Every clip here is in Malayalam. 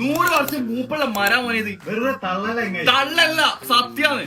100 വർഷം മൂപ്പുള്ള മരം പോയത്. വെറുതെ തള്ളല്ല, സത്യാണ്.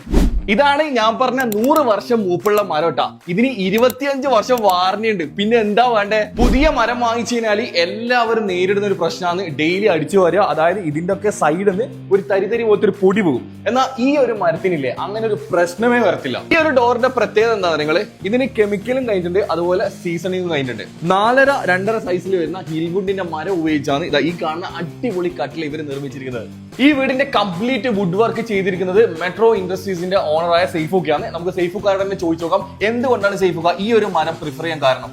ഇതാണ് ഞാൻ പറഞ്ഞ 100 വർഷം മൂപ്പുള്ള മരട്ടാ. ഇതിന് 25 വർഷം വാറന്റി ഉണ്ട്. പിന്നെ എന്താ വേണ്ടേ? പുതിയ മരം വാങ്ങിച്ചു കഴിഞ്ഞാല് എല്ലാവരും നേരിടുന്ന ഒരു പ്രശ്നമാണ് ഡെയിലി അടിച്ചു വരിക. അതായത് ഇതിന്റെ ഒക്കെ സൈഡിൽ നിന്ന് ഒരു തരിതരി പോലത്തെ ഒരു പൊടി പോകും. എന്നാൽ ഈ ഒരു മരത്തിനില്ലേ അങ്ങനെ ഒരു പ്രശ്നമേ വരത്തില്ല. ഈ ഒരു ഡോറിന്റെ പ്രത്യേകത എന്താ നിങ്ങള്, ഇതിന് കെമിക്കലും കഴിഞ്ഞിട്ടുണ്ട്, അതുപോലെ സീസണിങ്ങും കഴിഞ്ഞിട്ടുണ്ട്. 4.5 സൈസിൽ വരുന്ന ഹിൽവുഡിന്റെ മരം ഉപയോഗിച്ചാണ് ഇതാ ഈ കാണുന്ന അടിപൊളി കട്ടിൽ ഇവർ നിർമ്മിച്ചിരിക്കുന്നത്. ഈ വീടിന്റെ കംപ്ലീറ്റ് വുഡ് വർക്ക് ചെയ്തിരിക്കുന്നത് മെട്രോ ഇൻഡസ്ട്രീസിന്റെ ഓണറായ സെയ്ഫുക്കാണ്. നമുക്ക് സെയ്ഫുക്കാരുടെ തന്നെ ചോദിച്ചു നോക്കാം എന്തുകൊണ്ടാണ് സെയ്ഫുക്ക ഈ ഒരു മരം പ്രിഫർ ചെയ്യാൻ കാരണം.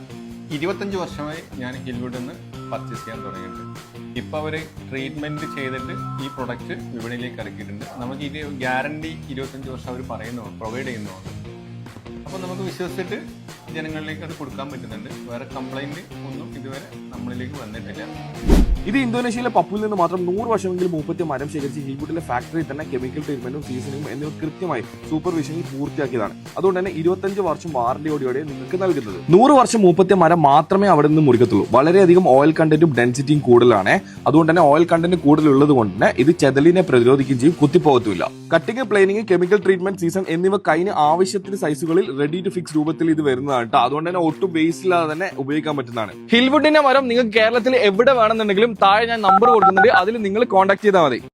25 വർഷമായി ഞാൻ ഹിൽവുഡിൽ നിന്ന് പർച്ചേസ് ചെയ്യാൻ തുടങ്ങിയിട്ടുണ്ട്. ഇപ്പോൾ അവർ ട്രീറ്റ്മെന്റ് ചെയ്തിട്ട് ഈ പ്രൊഡക്റ്റ് വിപണിയിലേക്ക് ഇറക്കിയിട്ടുണ്ട്. നമുക്ക് ഇത് ഗ്യാരണ്ടി 25 വർഷം അവർ പറയുന്നതാണ്, പ്രൊവൈഡ് ചെയ്യുന്നതാണ്. അപ്പോൾ നമുക്ക് വിശ്വസിച്ചിട്ട് ജനങ്ങളിലേക്ക് അത് കൊടുക്കാൻ പറ്റുന്നുണ്ട്. വേറെ കംപ്ലൈന്റ് ഒന്നും ഇതുവരെ നമ്മളിലേക്ക് വന്നിട്ടില്ല. ഇത് ഇന്തോനേഷ്യയിലെ പപ്പുവിൽ നിന്ന് മാത്രം 100 വർഷമെങ്കിലും മൂപ്പത്തി മരം ശേഖരിച്ച് ഹിൽവുഡിലെ ഫാക്ടറിയിൽ തന്നെ കെമിക്കൽ ട്രീറ്റ്മെന്റും സീസണിങ്ങും എന്നിവ കൃത്യമായി സൂപ്പർവിഷനിൽ പൂർത്തിയാക്കിയതാണ്. അതുകൊണ്ട് തന്നെ 25 വർഷം വാറന്റിയോടെ നിങ്ങൾക്ക് നൽകുന്നത്. 100 വർഷം മൂപ്പത്തിയ മരം മാത്രമേ അവിടെ നിന്ന് മുറിക്കത്തുള്ളൂ. വളരെയധികം ഓയിൽ കണ്ടന്റും ഡെൻസിറ്റിയും കൂടുതലാണ്. അതുകൊണ്ട് തന്നെ ഓയിൽ കണ്ടന്റ് കൂടുതലുള്ളത് കൊണ്ട് തന്നെ ഇത് ചെതലിനെ പ്രതിരോധിക്കുകയും ചെയ്യും, കുത്തിപ്പോകത്തുമില്ല. കട്ടിങ്, പ്ലെയിനിങ്, കെമിക്കൽ ട്രീറ്റ്മെന്റ്, സീസൺ എന്നിവ കഴിഞ്ഞ് ആവശ്യത്തിന് സൈസുകളിൽ റെഡി ടു ഫിക്സ് രൂപത്തിൽ ഇത് വരുന്നതാണ് കേട്ടോ. അതുകൊണ്ട് തന്നെ ഒട്ടും വേസ്റ്റ് ഇല്ലാതെ തന്നെ ഉപയോഗിക്കാൻ പറ്റുന്നതാണ്. ഹിൽവുഡിന്റെ മരം നിങ്ങൾക്ക് കേരളത്തിൽ എവിടെ വേണമെന്നുണ്ടെങ്കിലും താഴെ ഞാൻ നമ്പർ കൊടുക്കുന്നുണ്ട്, അതിൽ നിങ്ങൾ കോൺടാക്ട് ചെയ്താൽ മതി.